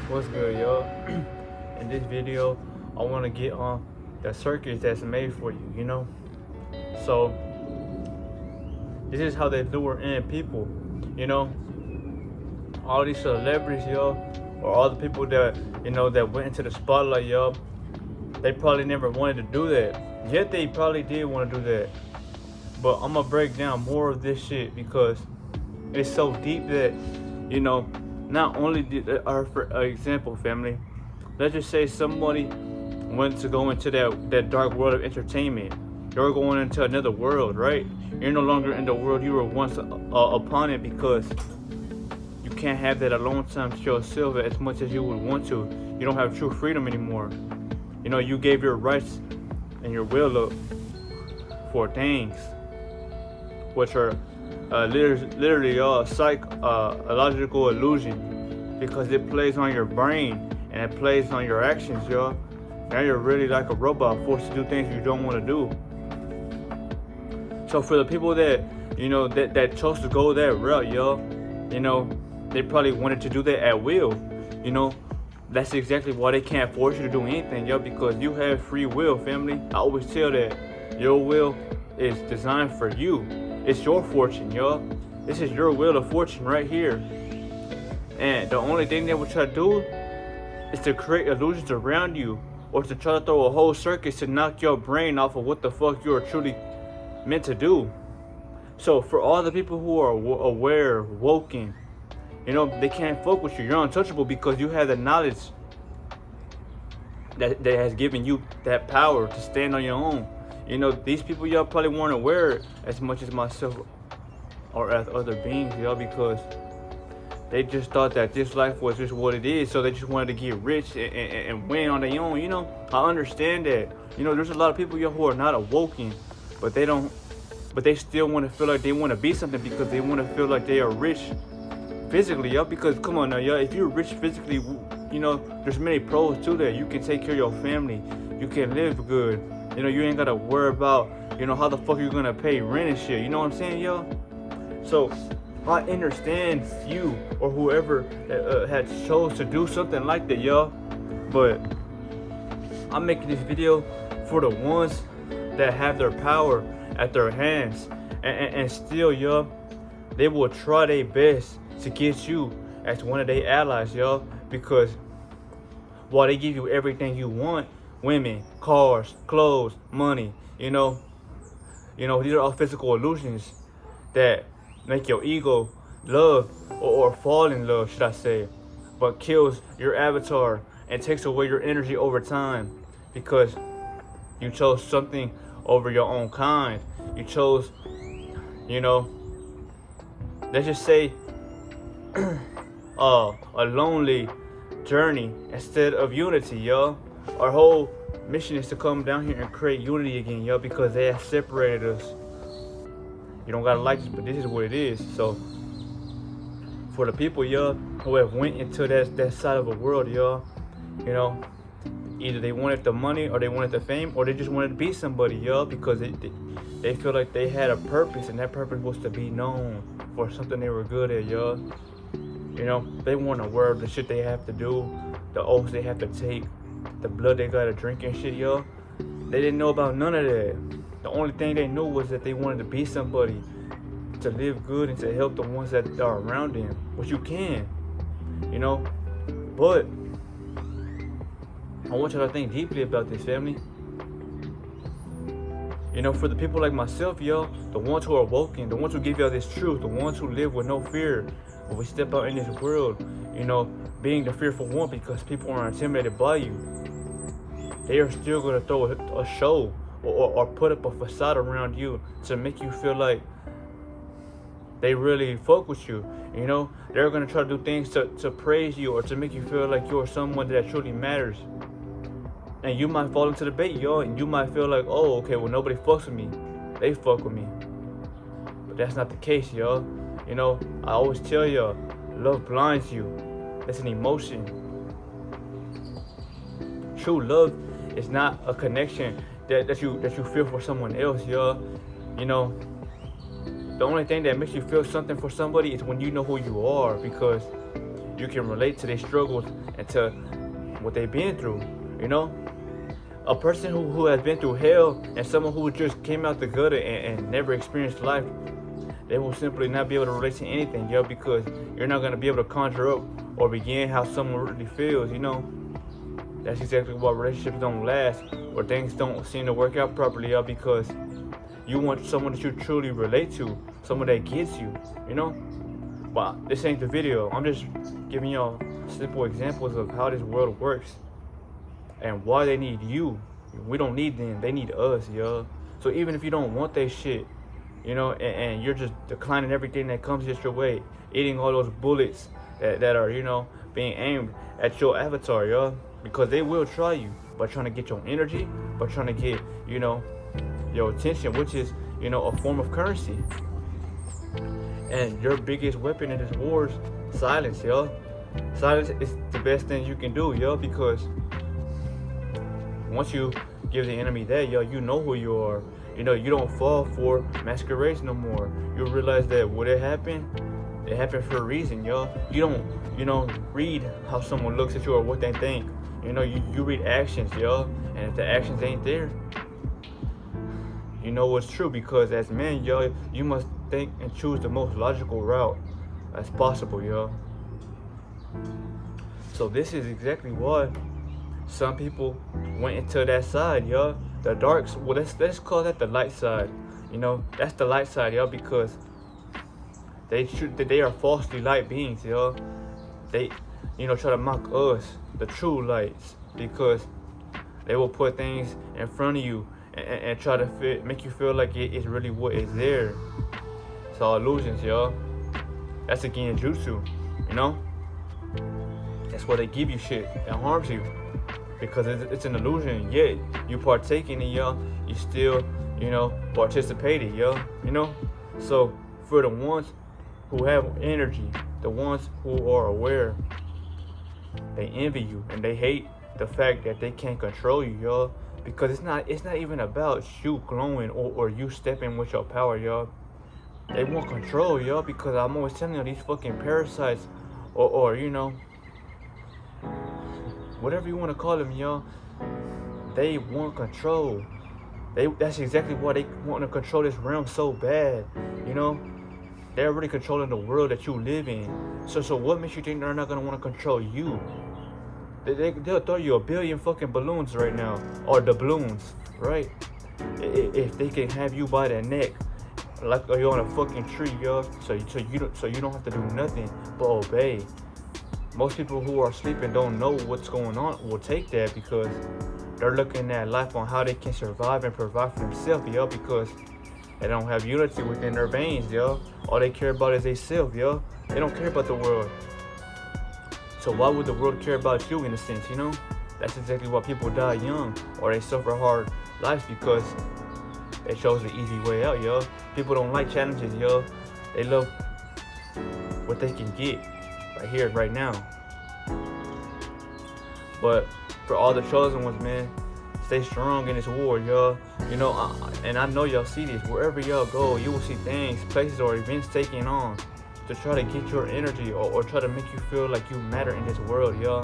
What's good, y'all? In this video, I want to get on the circus that's made for you. So, this is how they lure in people, you know? All these celebrities, yo, or all the people that, that went into the spotlight, yo, they probably never wanted to do that. Yet they probably did want to do that. But I'm going to break down more of this shit because it's so deep that, not only for example, family, let's just say somebody went to go into that dark world of entertainment. You're going into another world, right? You're no longer in the world you were once upon it because you can't have that alone time to yourself as much as you would want to. You don't have true freedom anymore. You gave your rights and your will up for things which are literally a psychological illusion because it plays on your brain and it plays on your actions, y'all. Now you're really like a robot forced to do things you don't want to do. So for the people that that chose to go that route, y'all, they probably wanted to do that at will. That's exactly why they can't force you to do anything, y'all, because you have free will, family. I always tell that your will is designed for you. It's your fortune, y'all. This is your wheel of fortune right here. And the only thing they will try to do is to create illusions around you or to try to throw a whole circus to knock your brain off of what the fuck you are truly meant to do. So for all the people who are aware, woken, they can't fuck with you. You're untouchable because you have the knowledge that has given you that power to stand on your own. These people, y'all, probably weren't aware as much as myself or as other beings, y'all, because they just thought that this life was just what it is, so they just wanted to get rich and win on their own. I understand that. There's a lot of people, y'all, who are not awoken, but they still want to feel like they want to be something because they want to feel like they are rich physically, y'all. Because come on now, y'all, if you're rich physically, there's many pros to that. You can take care of your family, you can live good. You ain't gotta worry about, how the fuck you're gonna pay rent and shit. You know what I'm saying, y'all? So, I understand you or whoever had chose to do something like that, y'all. But I'm making this video for the ones that have their power at their hands. And still, y'all, they will try their best to get you as one of their allies, y'all. Because while they give you everything you want, women, cars, clothes, money, these are all physical illusions that make your ego love or fall in love, should I say, but kills your avatar and takes away your energy over time because you chose something over your own kind. You chose, let's just say a lonely journey instead of unity, y'all. Our whole mission is to come down here and create unity again, y'all, because they have separated us. You don't gotta like this, but this is what it is. So for the people, y'all, who have went into that side of the world, y'all, either they wanted the money or they wanted the fame or they just wanted to be somebody, y'all, because they feel like they had a purpose and that purpose was to be known for something they were good at, y'all. They weren't aware of the shit they have to do, the oaths they have to take, the blood they gotta drink and shit, y'all. They didn't know about none of that. The only thing they knew was that they wanted to be somebody, to live good and to help the ones that are around them, which you can, But I want y'all to think deeply about this, family. For the people like myself, y'all, the ones who are woken, the ones who give y'all this truth, the ones who live with no fear when we step out in this world, being the fearful one because people are intimidated by you. They are still going to throw a show or put up a facade around you to make you feel like they really fuck with you. They're going to try to do things to praise you or to make you feel like you're someone that truly matters. And you might fall into the bait, y'all, and you might feel like, oh, okay, well, nobody fucks with me. They fuck with me. But that's not the case, y'all. I always tell y'all, love blinds you. That's an emotion. True love is not a connection that you feel for someone else, y'all. The only thing that makes you feel something for somebody is when you know who you are, because you can relate to their struggles and to what they've been through, you know? A person who has been through hell and someone who just came out the gutter and never experienced life, they will simply not be able to relate to anything, yo, because you're not gonna be able to conjure up or begin how someone really feels, you know? That's exactly why relationships don't last or things don't seem to work out properly, yo, because you want someone that you truly relate to, someone that gets you, you know? But this ain't the video. I'm just giving y'all simple examples of how this world works and why they need you. We don't need them, they need us, yo. So even if you don't want that shit, you know, and you're just declining everything that comes just your way, eating all those bullets that are, you know, being aimed at your avatar, yo, because they will try you by trying to get your energy, by trying to get, you know, your attention, which is, you know, a form of currency. And your biggest weapon in this war is silence, yo. Silence is the best thing you can do, yo, because once you give the enemy that, yo, you know who you are. You know, you don't fall for masquerades no more. You realize that what it happened for a reason, yo. You don't, you know, read how someone looks at you or what they think. You know, you read actions, yo. And if the actions ain't there, you know what's true, because as men, yo, you must think and choose the most logical route as possible, yo. So this is exactly why some people went into that side, yo. The darks, well, let's call that the light side. You know, that's the light side, yo, because they are falsely light beings, yo. They, you know, try to mock us, the true lights, because they will put things in front of you and try to make you feel like it is really what is there. It's all illusions, yo. That's again jutsu, you know. That's why they give you shit that harms you, because it's an illusion. Yet you partake in it, yo. You still, you know, participated, yo. You know. So for the ones who have energy, the ones who are aware, they envy you and they hate the fact that they can't control you, yo. Because it's not even about you glowing or you stepping with your power, yo. They want control, yo, because I'm always telling you, these fucking parasites or you know, whatever you want to call them, yo, they want control. That's exactly why they want to control this realm so bad, you know. They're already controlling the world that you live in. So what makes you think they're not gonna want to control you? They'll throw you a billion fucking balloons right now, or doubloons, right? If they can have you by the neck, like you're on a fucking tree, yo. So you don't have to do nothing but obey. Most people who are sleeping don't know what's going on will take that, because they're looking at life on how they can survive and provide for themselves, yo, because they don't have unity within their veins, yo. All they care about is they self, yo. They don't care about the world. So why would the world care about you, in a sense, you know? That's exactly why people die young or they suffer hard lives, because they chose the easy way out, yo. People don't like challenges, yo. They love what they can get right here, right now. But for all the chosen ones, man, stay strong in this war, yo. You know, and I know y'all see this. Wherever y'all go, you will see things, places, or events taking on to try to get your energy or try to make you feel like you matter in this world, yo.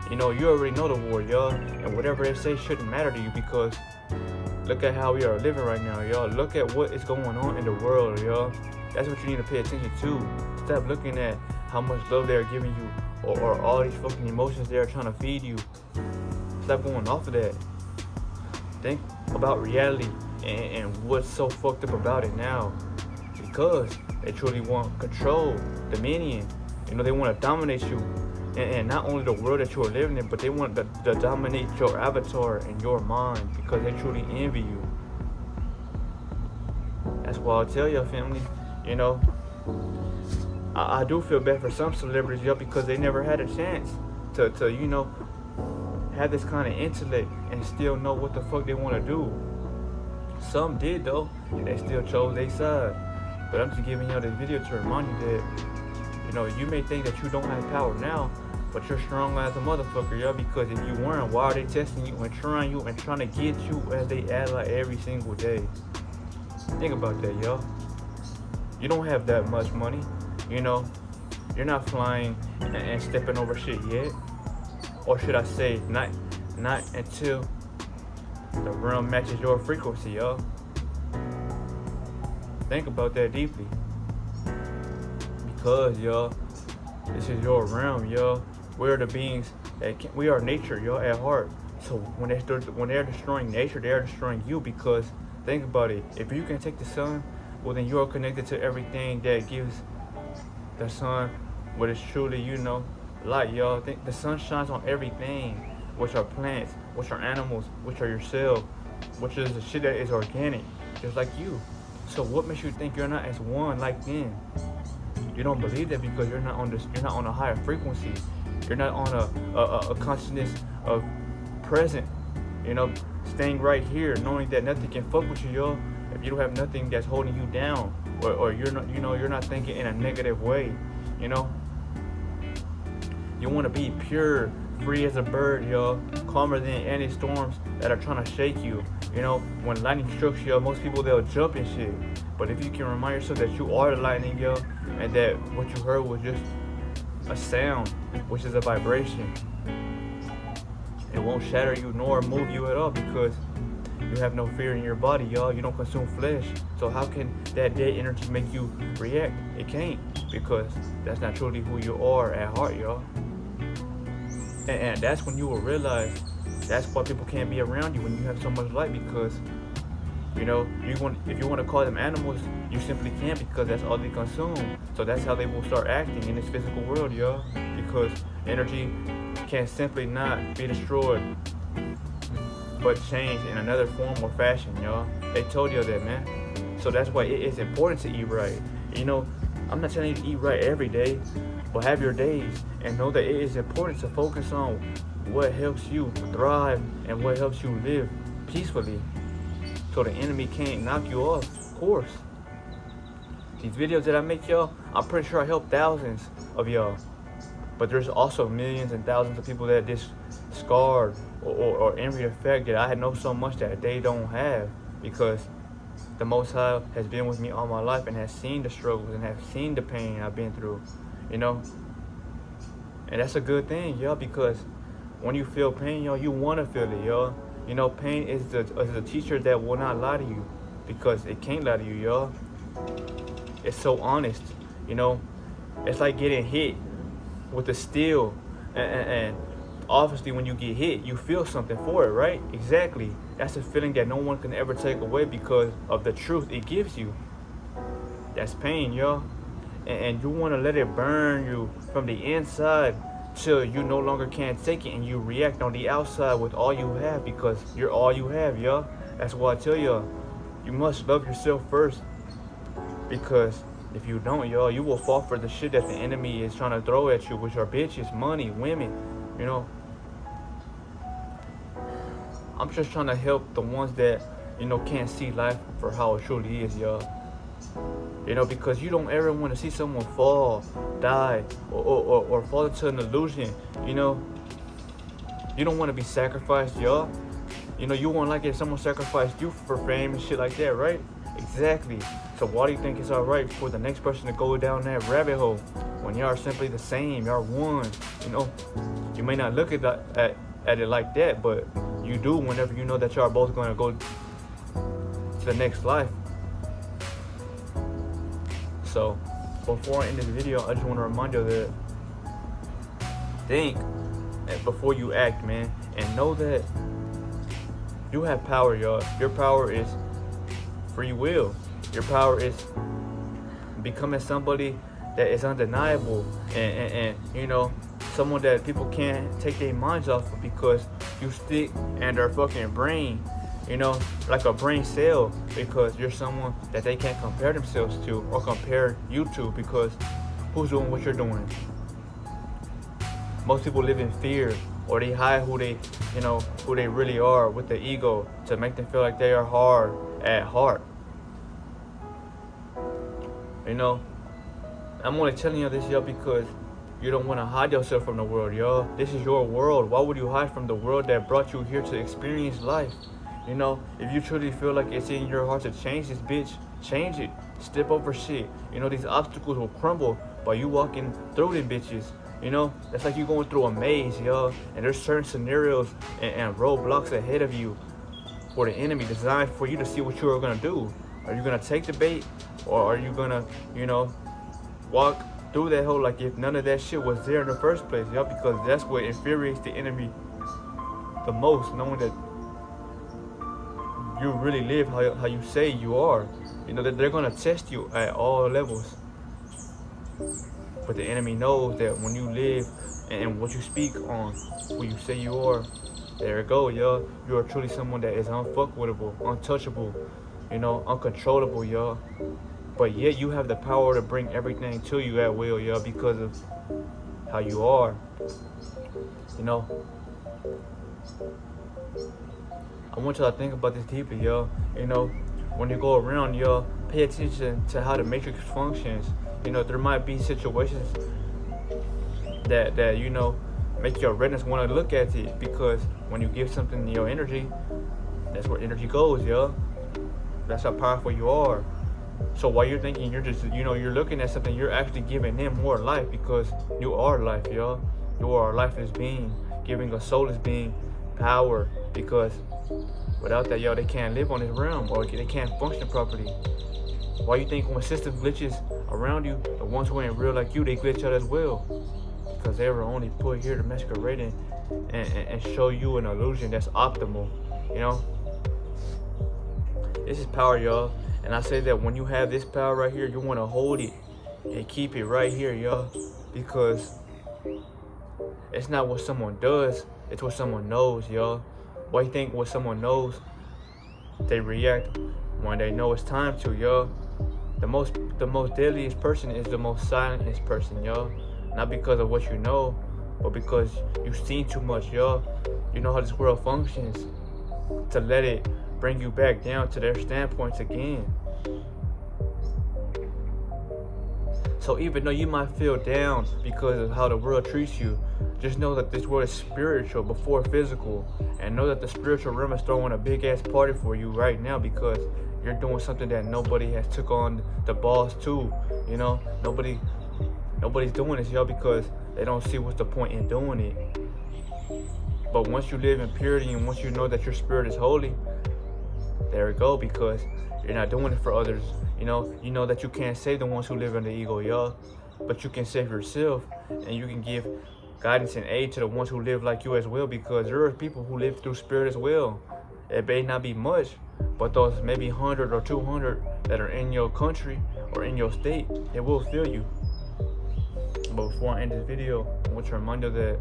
You know, you already know the war, yo. And whatever they say shouldn't matter to you, because look at how we are living right now, yo. Look at what is going on in the world, yo. That's what you need to pay attention to. Stop looking at how much love they're giving you or all these fucking emotions they're trying to feed you. Stop going off of that. Think about reality and what's so fucked up about it now. Because they truly want control, dominion. You know, they want to dominate you. And not only the world that you're living in, but they want to dominate your avatar and your mind, because they truly envy you. That's why I'll tell your family, you know, I do feel bad for some celebrities, yo, because they never had a chance to you know, have this kind of intellect and still know what the fuck they want to do. Some did, though, and they still chose their side. But I'm just giving you this video to remind you that, you know, you may think that you don't have power now, but you're strong as a motherfucker, yo, because if you weren't, why are they testing you and trying to get you as they ally every single day? Think about that, yo. You don't have that much money, you know. You're not flying and stepping over shit yet. Or should I say, not until the realm matches your frequency, y'all. Think about that deeply. Because, y'all, this is your realm, y'all. We're the beings we are nature, y'all, at heart. So when they're destroying nature, they are destroying you. Because think about it. If you can take the sun, well then you are connected to everything that gives the sun what is truly, light, y'all. The sun shines on everything, which are plants, which are animals, which are yourself, which is the shit that is organic, just like you. So what makes you think you're not as one like them? You don't believe that because you're not on a higher frequency. You're not on a consciousness of present. Staying right here, knowing that nothing can fuck with you, y'all. If you don't have nothing that's holding you down, or you're not, you're not thinking in a negative way, You want to be pure, free as a bird, y'all. Calmer than any storms that are trying to shake you. When lightning strikes you, most people, they'll jump and shit. But if you can remind yourself that you are the lightning, yo, and that what you heard was just a sound, which is a vibration, it won't shatter you nor move you at all because you have no fear in your body, y'all. You don't consume flesh. So how can that dead energy make you react? It can't, because that's not truly who you are at heart, y'all. And that's when you will realize that's why people can't be around you when you have so much light, because if you want to call them animals, you simply can't, because that's all they consume. So that's how they will start acting in this physical world, y'all. Because energy can simply not be destroyed, but changed in another form or fashion, y'all. They told you that, man. So that's why it is important to eat right. I'm not telling you to eat right every day, but have your days and know that it is important to focus on what helps you thrive and what helps you live peacefully, so the enemy can't knock you off course. These videos that I make, y'all, I'm pretty sure I help thousands of y'all, but there's also millions and thousands of people that are just scarred or envy the fact that I know so much that they don't have, because the Most High has been with me all my life and has seen the struggles and has seen the pain I've been through, and that's a good thing, y'all, because when you feel pain, y'all, you want to feel it, y'all. Pain is a teacher that will not lie to you, because it can't lie to you, y'all. It's so honest, It's like getting hit with a steel, and obviously when you get hit, you feel something for it, right? Exactly. That's a feeling that no one can ever take away because of the truth it gives you. That's pain, y'all. And you want to let it burn you from the inside till you no longer can't take it, and you react on the outside with all you have, because you're all you have, y'all. That's why I tell y'all, you must love yourself first, because if you don't, y'all, you will fall for the shit that the enemy is trying to throw at you, which are bitches, money, women, I'm just trying to help the ones that, can't see life for how it truly is, y'all. Because you don't ever want to see someone fall, die, or fall into an illusion, You don't want to be sacrificed, y'all. You won't like it if someone sacrificed you for fame and shit like that, right? Exactly. So why do you think it's alright for the next person to go down that rabbit hole when y'all are simply the same? Y'all one. You may not look at it like that, but you do whenever you know that y'all are both going to go to the next life. So before I end this video, I just want to remind you that think before you act, man, and know that you have power, y'all. Your power is free will. Your power is becoming somebody that is undeniable, and someone that people can't take their minds off of, because you stick in their fucking brain, like a brain cell, because you're someone that they can't compare themselves to or compare you to, because who's doing what you're doing? Most people live in fear, or they hide who they really are with the ego to make them feel like they are hard at heart. I'm only telling you this, y'all, because you don't want to hide yourself from the world, y'all. This is your world. Why would you hide from the world that brought you here to experience life? If you truly feel like it's in your heart to change this bitch, change it. Step over shit. These obstacles will crumble While you walking through them bitches, you know, that's like you going through a maze, yo. And there's certain scenarios and roadblocks ahead of you for the enemy designed for you to see what you are gonna do. Are you gonna take the bait, or are you gonna, you know, walk through that hole like if none of that shit was there in the first place, yo? Because that's what infuriates the enemy the most, knowing that you really live how you say you are. You know that they're gonna test you at all levels. But the enemy knows that when you live and what you speak on, who you say you are, there it go, yo. You are truly someone that is unfuckwittable, untouchable, you know, uncontrollable, yo. But yet you have the power to bring everything to you at will, yo, because of how you are. You know, I want y'all to think about this deeply, yo. You know, when you go around, yo, pay attention to how the matrix functions. You know, there might be situations that you know, make your retina want to look at it, because when you give something your energy, that's where energy goes, yo. That's how powerful you are. So while you're thinking you're just, you know, you're looking at something, you're actually giving them more life, because you are life, yo. You are a lifeless being, giving a soulless being power, because without that, yo, they can't live on this realm, or they can't function properly. Why you think when system glitches around you, the ones who ain't real like you, they glitch out as well? Because they were only put here to masquerade and show you an illusion that's optimal, you know? This is power, y'all. And I say that when you have this power right here, you want to hold it and keep it right here, y'all. Because it's not what someone does, it's what someone knows, y'all. Why you think what someone knows, they react when they know it's time to, y'all. The most deadliest person is the most silentest person, y'all. Not because of what you know, but because you've seen too much, y'all. You know how this world functions, to let it bring you back down to their standpoints again. So even though you might feel down because of how the world treats you, just know that this world is spiritual before physical, and know that the spiritual realm is throwing a big ass party for you right now, because you're doing something that nobody has took on the balls to. You know, nobody's doing this, y'all, because they don't see what's the point in doing it. But once you live in purity, and once you know that your spirit is holy, there it go, because you're not doing it for others. You know that you can't save the ones who live in the ego, y'all, but you can save yourself, and you can give guidance and aid to the ones who live like you as well, because there are people who live through spirit as well. It may not be much, but those maybe 100 or 200 that are in your country or in your state, it will feel you. But before I end this video, I want to remind you that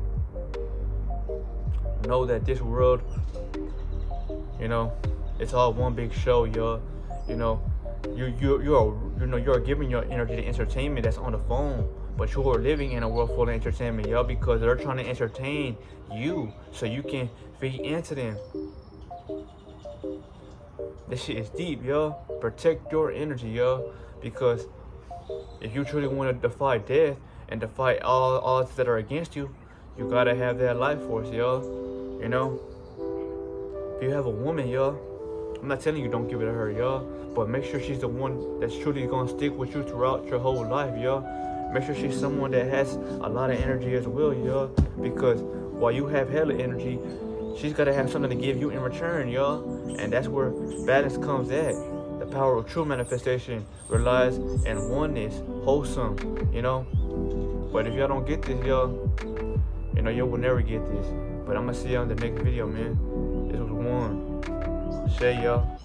know that this world, you know, it's all one big show, y'all. You know, you are giving your energy to entertainment that's on the phone, but you are living in a world full of entertainment, y'all, because they're trying to entertain you so you can feed into them. This shit is deep, y'all. Protect your energy, y'all, because if you truly want to defy death and defy all odds that are against you, you gotta have that life force, y'all. You know, if you have a woman, y'all, I'm not telling you don't give it to her, y'all, but make sure she's the one that's truly gonna stick with you throughout your whole life, y'all. Make sure she's someone that has a lot of energy as well, y'all, because while you have hella energy, she's gotta have something to give you in return, y'all. And that's where balance comes at. The power of true manifestation relies in oneness, wholesome, you know. But if y'all don't get this, y'all, you know, you will never get this. But I'm gonna see y'all in the next video, man. This was one. Shay, y'all.